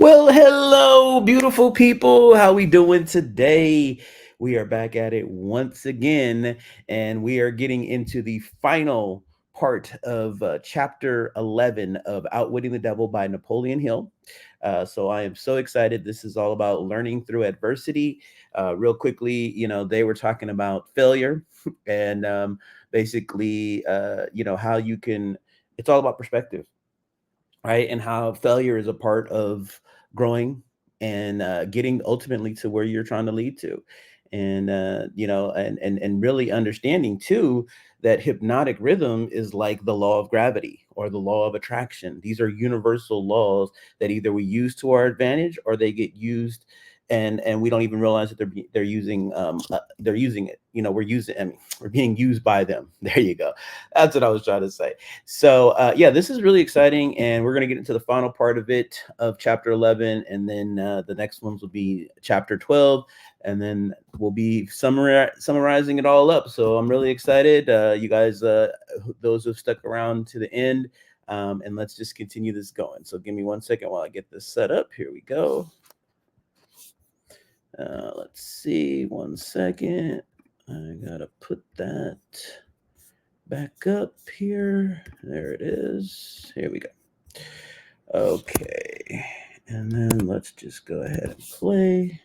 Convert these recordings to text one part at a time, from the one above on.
Well, hello, beautiful people. How we doing today? We are back at it once again, and we are getting into the final part of chapter 11 of Outwitting the Devil by Napoleon Hill. So I am so excited. This is all about learning through adversity. Real quickly, they were talking about failure and basically, how you can, it's all about perspective, right? And how failure is a part of growing and getting ultimately to where you're trying to lead to. And and really understanding too that hypnotic rhythm is like the law of gravity or the law of attraction. These are universal laws that either we use to our advantage or they get used, and we don't even realize that they're using it. We're being used by them. There you go. That's what I was trying to say. So yeah, this is really exciting, and we're going to get into the final part of it of chapter 11, and then the next ones will be chapter 12, and then we'll be summarizing it all up. So I'm really excited. You guys, those who've stuck around to the end, and let's just continue this going. So give me 1 second while I get this set up. Here we go. Let's see, 1 second. I gotta put that back up here. There it is. Here we go. Okay. And then let's just go ahead and play.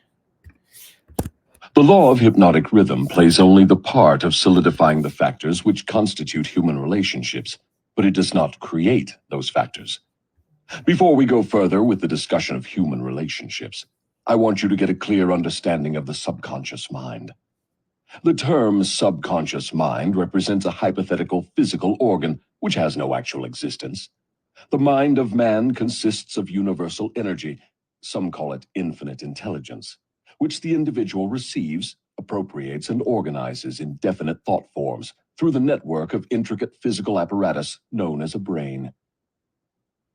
The law of hypnotic rhythm plays only the part of solidifying the factors which constitute human relationships, but it does not create those factors. Before we go further with the discussion of human relationships, I want you to get a clear understanding of the subconscious mind. The term subconscious mind represents a hypothetical physical organ which has no actual existence. The mind of man consists of universal energy, some call it infinite intelligence, which the individual receives, appropriates, and organizes in definite thought forms through the network of intricate physical apparatus known as a brain.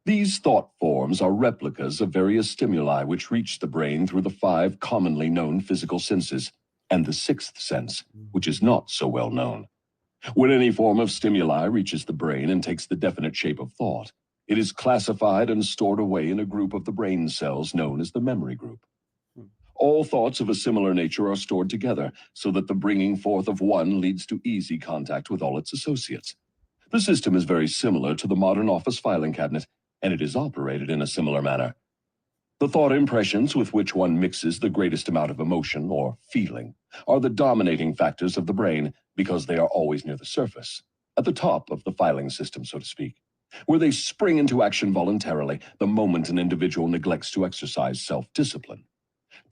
These thought forms are replicas of various stimuli which reach the brain through the 5 commonly known physical senses, and the 6th sense, which is not so well known. When any form of stimuli reaches the brain and takes the definite shape of thought, it is classified and stored away in a group of the brain cells known as the memory group. All thoughts of a similar nature are stored together, so that the bringing forth of one leads to easy contact with all its associates. The system is very similar to the modern office filing cabinet, and it is operated in a similar manner. The thought impressions with which one mixes the greatest amount of emotion or feeling are the dominating factors of the brain because they are always near the surface, at the top of the filing system, so to speak, where they spring into action voluntarily the moment an individual neglects to exercise self-discipline.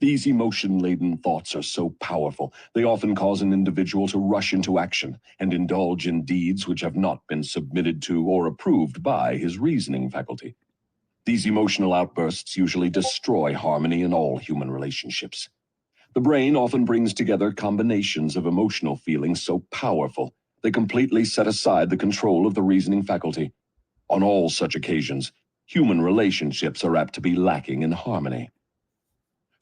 These emotion-laden thoughts are so powerful, they often cause an individual to rush into action and indulge in deeds which have not been submitted to or approved by his reasoning faculty. These emotional outbursts usually destroy harmony in all human relationships. The brain often brings together combinations of emotional feelings so powerful they completely set aside the control of the reasoning faculty. On all such occasions, human relationships are apt to be lacking in harmony.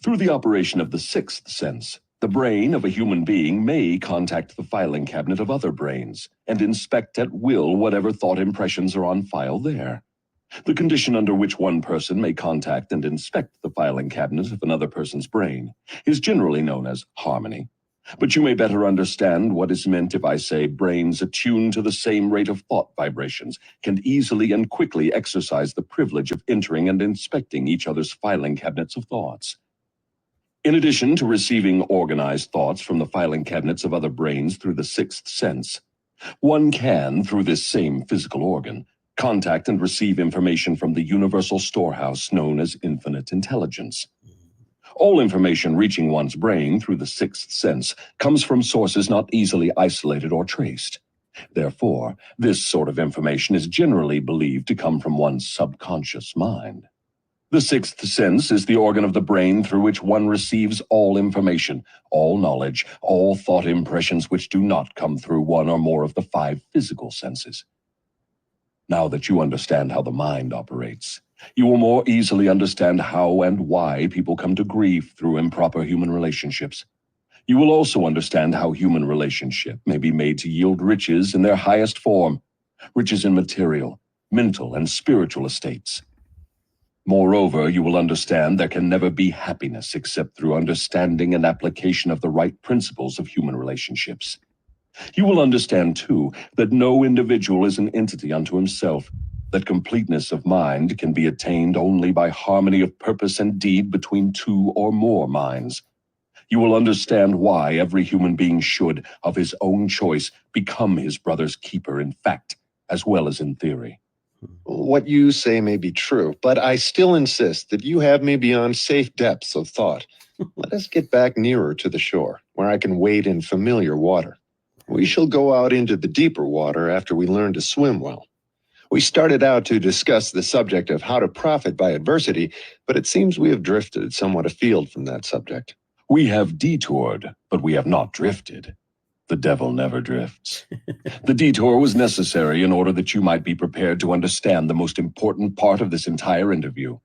Through the operation of the 6th sense, the brain of a human being may contact the filing cabinet of other brains and inspect at will whatever thought impressions are on file there. The condition under which one person may contact and inspect the filing cabinet of another person's brain is generally known as harmony. But you may better understand what is meant if I say brains attuned to the same rate of thought vibrations can easily and quickly exercise the privilege of entering and inspecting each other's filing cabinets of thoughts. In addition to receiving organized thoughts from the filing cabinets of other brains through the 6th sense, one can, through this same physical organ, contact and receive information from the universal storehouse known as infinite intelligence. All information reaching one's brain through the 6th sense comes from sources not easily isolated or traced. Therefore, this sort of information is generally believed to come from one's subconscious mind. The 6th sense is the organ of the brain through which one receives all information, all knowledge, all thought impressions which do not come through one or more of the 5 physical senses. Now that you understand how the mind operates, you will more easily understand how and why people come to grief through improper human relationships. You will also understand how human relationship may be made to yield riches in their highest form, riches in material, mental, and spiritual estates. Moreover, you will understand there can never be happiness except through understanding and application of the right principles of human relationships. You will understand, too, that no individual is an entity unto himself, that completeness of mind can be attained only by harmony of purpose and deed between two or more minds. You will understand why every human being should, of his own choice, become his brother's keeper in fact, as well as in theory. What you say may be true, but I still insist that you have me beyond safe depths of thought. Let us get back nearer to the shore, where I can wade in familiar water. We shall go out into the deeper water after we learn to swim well. We started out to discuss the subject of how to profit by adversity, but it seems we have drifted somewhat afield from that subject. We have detoured, but we have not drifted. The devil never drifts. The detour was necessary in order that you might be prepared to understand the most important part of this entire interview.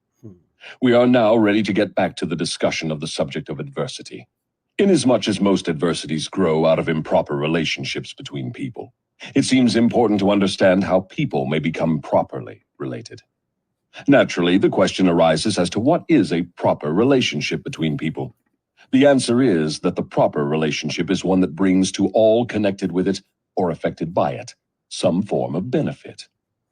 We are now ready to get back to the discussion of the subject of adversity. Inasmuch as most adversities grow out of improper relationships between people, it seems important to understand how people may become properly related. Naturally, the question arises as to what is a proper relationship between people. The answer is that the proper relationship is one that brings to all connected with it or affected by it some form of benefit.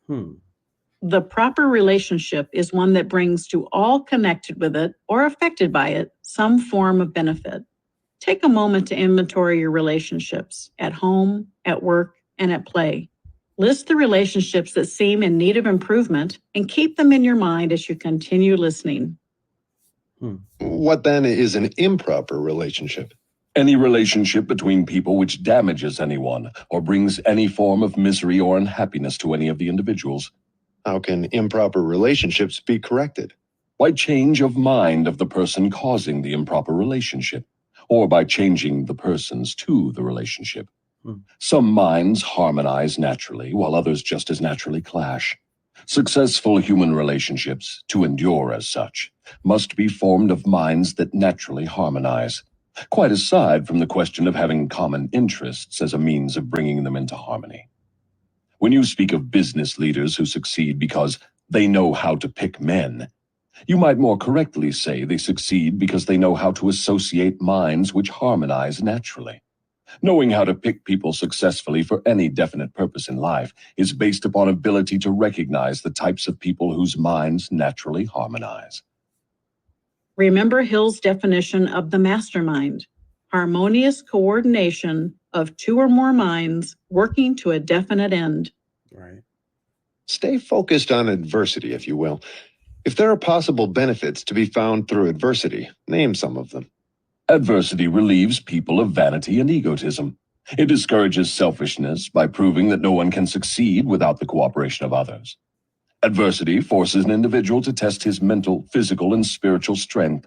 The proper relationship is one that brings to all connected with it or affected by it some form of benefit. Take a moment to inventory your relationships at home, at work, and at play. List the relationships that seem in need of improvement and keep them in your mind as you continue listening. What then is an improper relationship? Any relationship between people which damages anyone or brings any form of misery or unhappiness to any of the individuals. How can improper relationships be corrected? By change of mind of the person causing the improper relationship, or by changing the persons to the relationship. Some minds harmonize naturally, while others just as naturally clash. Successful human relationships, to endure as such, must be formed of minds that naturally harmonize, quite aside from the question of having common interests as a means of bringing them into harmony. When you speak of business leaders who succeed because they know how to pick men, you might more correctly say they succeed because they know how to associate minds which harmonize naturally. Knowing how to pick people successfully for any definite purpose in life is based upon ability to recognize the types of people whose minds naturally harmonize. Remember Hill's definition of the mastermind: harmonious coordination of two or more minds working to a definite end. Right. Stay focused on adversity, if you will. If there are possible benefits to be found through adversity, name some of them. Adversity relieves people of vanity and egotism. It discourages selfishness by proving that no one can succeed without the cooperation of others. Adversity forces an individual to test his mental, physical, and spiritual strength.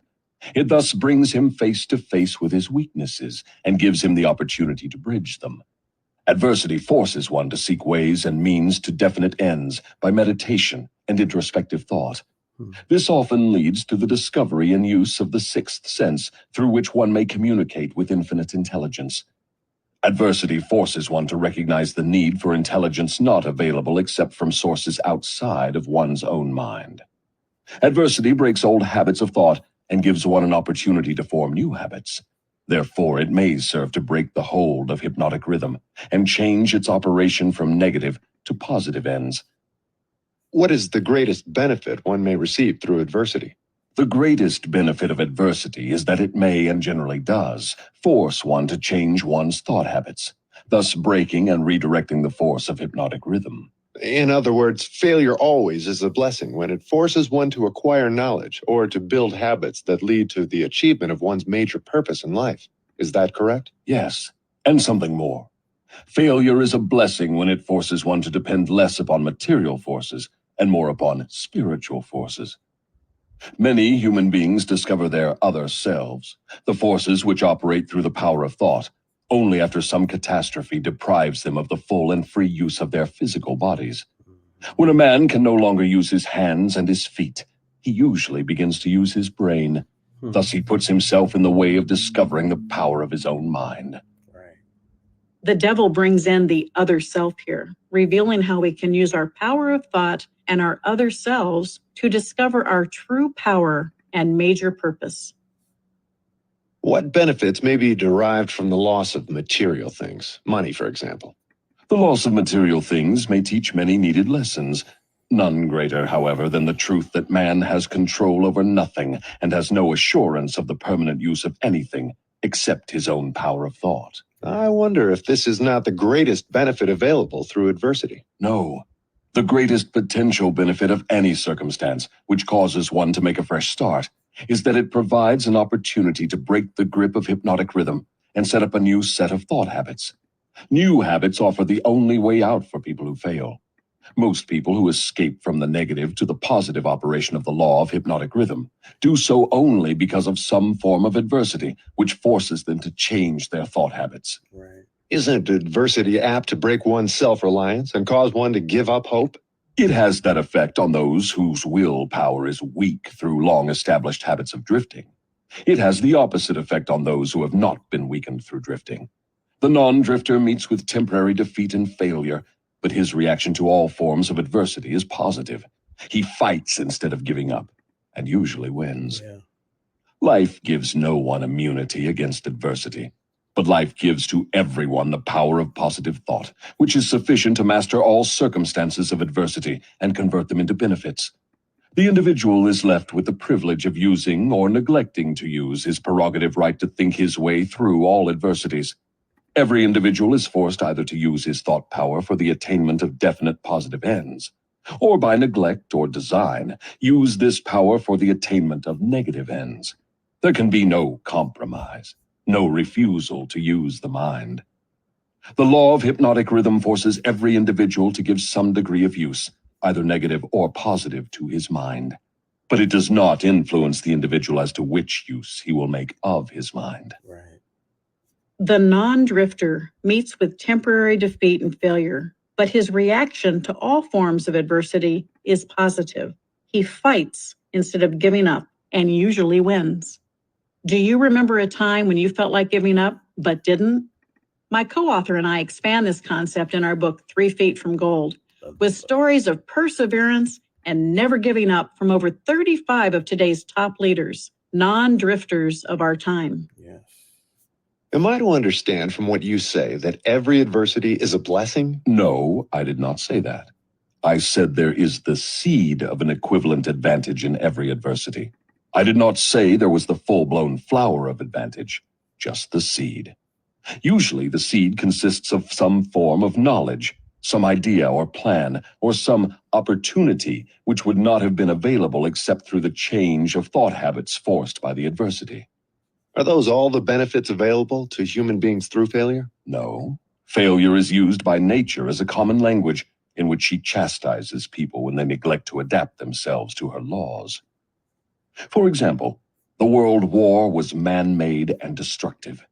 It thus brings him face to face with his weaknesses and gives him the opportunity to bridge them. Adversity forces one to seek ways and means to definite ends by meditation and introspective thought. This often leads to the discovery and use of the sixth sense, through which one may communicate with infinite intelligence. Adversity forces one to recognize the need for intelligence not available except from sources outside of one's own mind. Adversity breaks old habits of thought and gives one an opportunity to form new habits. Therefore, it may serve to break the hold of hypnotic rhythm and change its operation from negative to positive ends. What is the greatest benefit one may receive through adversity? The greatest benefit of adversity is that it may, and generally does, force one to change one's thought habits, thus breaking and redirecting the force of hypnotic rhythm. In other words, failure always is a blessing when it forces one to acquire knowledge or to build habits that lead to the achievement of one's major purpose in life. Is that correct? Yes, and something more. Failure is a blessing when it forces one to depend less upon material forces and more upon spiritual forces. Many human beings discover their other selves, the forces which operate through the power of thought, only after some catastrophe deprives them of the full and free use of their physical bodies. When a man can no longer use his hands and his feet, he usually begins to use his brain. Thus he puts himself in the way of discovering the power of his own mind. The devil brings in the other self here, revealing how we can use our power of thought and our other selves to discover our true power and major purpose. What benefits may be derived from the loss of material things, money, for example? The loss of material things may teach many needed lessons. None greater, however, than the truth that man has control over nothing and has no assurance of the permanent use of anything except his own power of thought. I wonder if this is not the greatest benefit available through adversity. No. The greatest potential benefit of any circumstance, which causes one to make a fresh start, is that it provides an opportunity to break the grip of hypnotic rhythm and set up a new set of thought habits. New habits offer the only way out for people who fail. Most people who escape from the negative to the positive operation of the law of hypnotic rhythm do so only because of some form of adversity, which forces them to change their thought habits. Right. Isn't adversity apt to break one's self-reliance and cause one to give up hope? It has that effect on those whose willpower is weak through long-established habits of drifting. It has the opposite effect on those who have not been weakened through drifting. The non-drifter meets with temporary defeat and failure, but his reaction to all forms of adversity is positive. He fights instead of giving up, and usually wins. Yeah. Life gives no one immunity against adversity, but life gives to everyone the power of positive thought, which is sufficient to master all circumstances of adversity and convert them into benefits. The individual is left with the privilege of using or neglecting to use his prerogative right to think his way through all adversities. Every individual is forced either to use his thought power for the attainment of definite positive ends, or by neglect or design, use this power for the attainment of negative ends. There can be no compromise, no refusal to use the mind. The law of hypnotic rhythm forces every individual to give some degree of use, either negative or positive, to his mind. But it does not influence the individual as to which use he will make of his mind. Right. The non-drifter meets with temporary defeat and failure, but his reaction to all forms of adversity is positive. He fights instead of giving up and usually wins. Do you remember a time when you felt like giving up but didn't? My co-author and I expand this concept in our book, 3 Feet from Gold, with stories of perseverance and never giving up from over 35 of today's top leaders, non-drifters of our time. Yes. Am I to understand from what you say that every adversity is a blessing? No, I did not say that. I said there is the seed of an equivalent advantage in every adversity. I did not say there was the full-blown flower of advantage, just the seed. Usually the seed consists of some form of knowledge, some idea or plan, or some opportunity which would not have been available except through the change of thought habits forced by the adversity. Are those all the benefits available to human beings through failure? No. Failure is used by nature as a common language in which she chastises people when they neglect to adapt themselves to her laws. For example, the World War was man-made and destructive.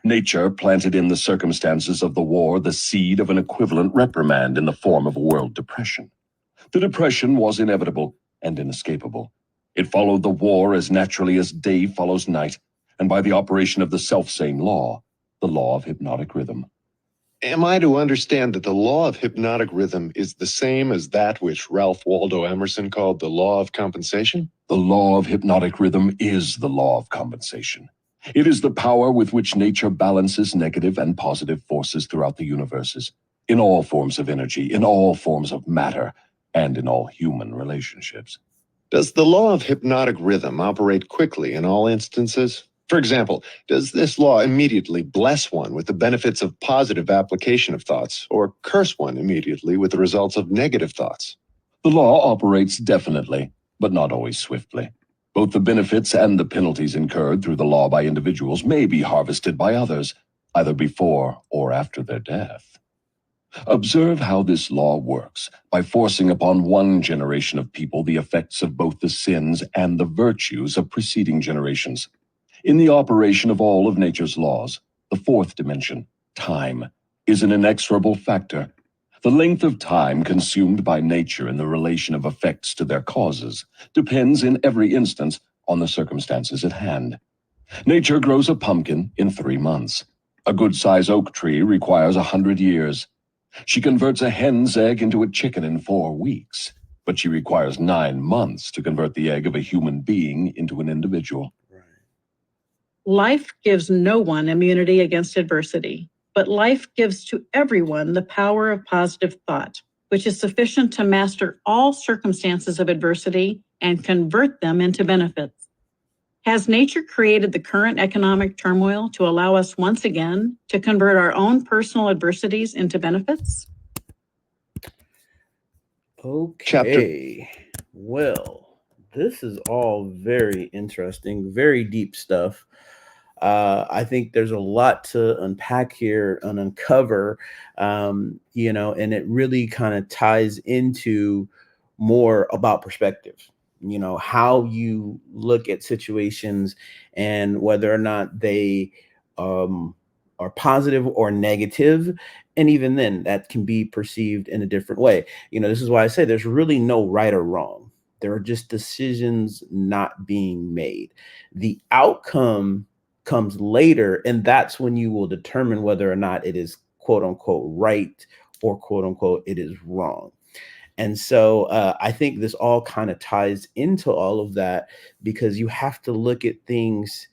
Nature planted in the circumstances of the war the seed of an equivalent reprimand in the form of a world depression. The depression was inevitable and inescapable. It followed the war as naturally as day follows night, and by the operation of the selfsame law, the law of hypnotic rhythm. Am I to understand that the law of hypnotic rhythm is the same as that which Ralph Waldo Emerson called the law of compensation? The law of hypnotic rhythm is the law of compensation. It is the power with which nature balances negative and positive forces throughout the universes, in all forms of energy, in all forms of matter, and in all human relationships. Does the law of hypnotic rhythm operate quickly in all instances? For example, does this law immediately bless one with the benefits of positive application of thoughts, or curse one immediately with the results of negative thoughts? The law operates definitely, but not always swiftly. Both the benefits and the penalties incurred through the law by individuals may be harvested by others, either before or after their death. Observe how this law works by forcing upon one generation of people the effects of both the sins and the virtues of preceding generations. In the operation of all of nature's laws, the fourth dimension, time, is an inexorable factor. The length of time consumed by nature in the relation of effects to their causes depends in every instance on the circumstances at hand. Nature grows a pumpkin in 3 months. A good-sized oak tree requires 100 years. She converts a hen's egg into a chicken in 4 weeks. but she requires 9 months to convert the egg of a human being into an individual. Right. Life gives no one immunity against adversity, but life gives to everyone the power of positive thought, which is sufficient to master all circumstances of adversity and convert them into benefits. Has nature created the current economic turmoil to allow us once again to convert our own personal adversities into benefits? Okay. Well, this is all very interesting, very deep stuff. I think there's a lot to unpack here and uncover, and it really kind of ties into more about perspective, how you look at situations and whether or not they um, are positive or negative. And even then, that can be perceived in a different way. This is why I say there's really no right or wrong. There are just decisions not being made. The outcome comes later, and that's when you will determine whether or not it is quote unquote right or quote unquote it is wrong. And so I think this all kind of ties into all of that, because you have to look at things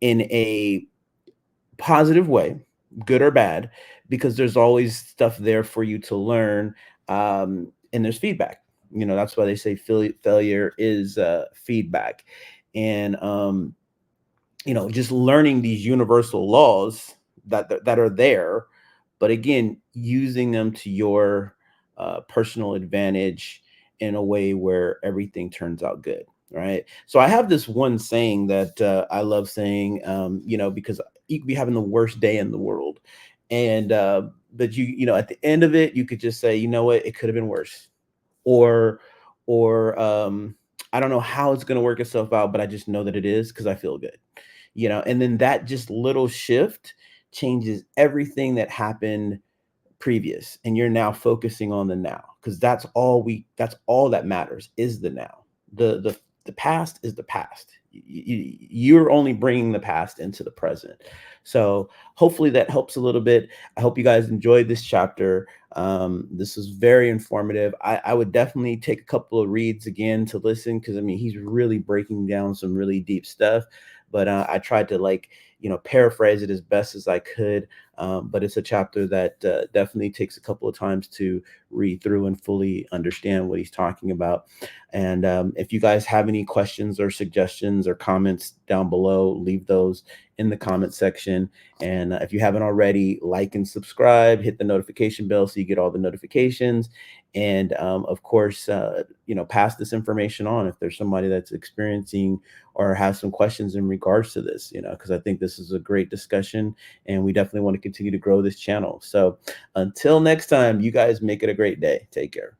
in a positive way, good or bad, because there's always stuff there for you to learn, and there's feedback. That's why they say failure is feedback. And just learning these universal laws that are there, but again, using them to your personal advantage in a way where everything turns out good. Right. So I have this one saying that I love saying, because you could be having the worst day in the world, and but at the end of it, you could just say, you know what, it could have been worse, or or I don't know how it's going to work itself out, but I just know that it is because I feel good. And then that just little shift changes everything that happened previous, and you're now focusing on the now, because that's all that matters is the now. The past is the past. You're only bringing the past into the present. So hopefully that helps a little bit. I hope you guys enjoyed this chapter. This was very informative. I would definitely take a couple of reads again to listen, because he's really breaking down some really deep stuff. But I tried to paraphrase it as best as I could. But it's a chapter that definitely takes a couple of times to read through and fully understand what he's talking about. And if you guys have any questions or suggestions or comments down below, leave those in the comment section. And if you haven't already, like and subscribe, hit the notification bell so you get all the notifications. And of course, pass this information on if there's somebody that's experiencing or has some questions in regards to this, because I think this is a great discussion, and we definitely want to continue to grow this channel. So until next time, you guys make it a great day. Take care.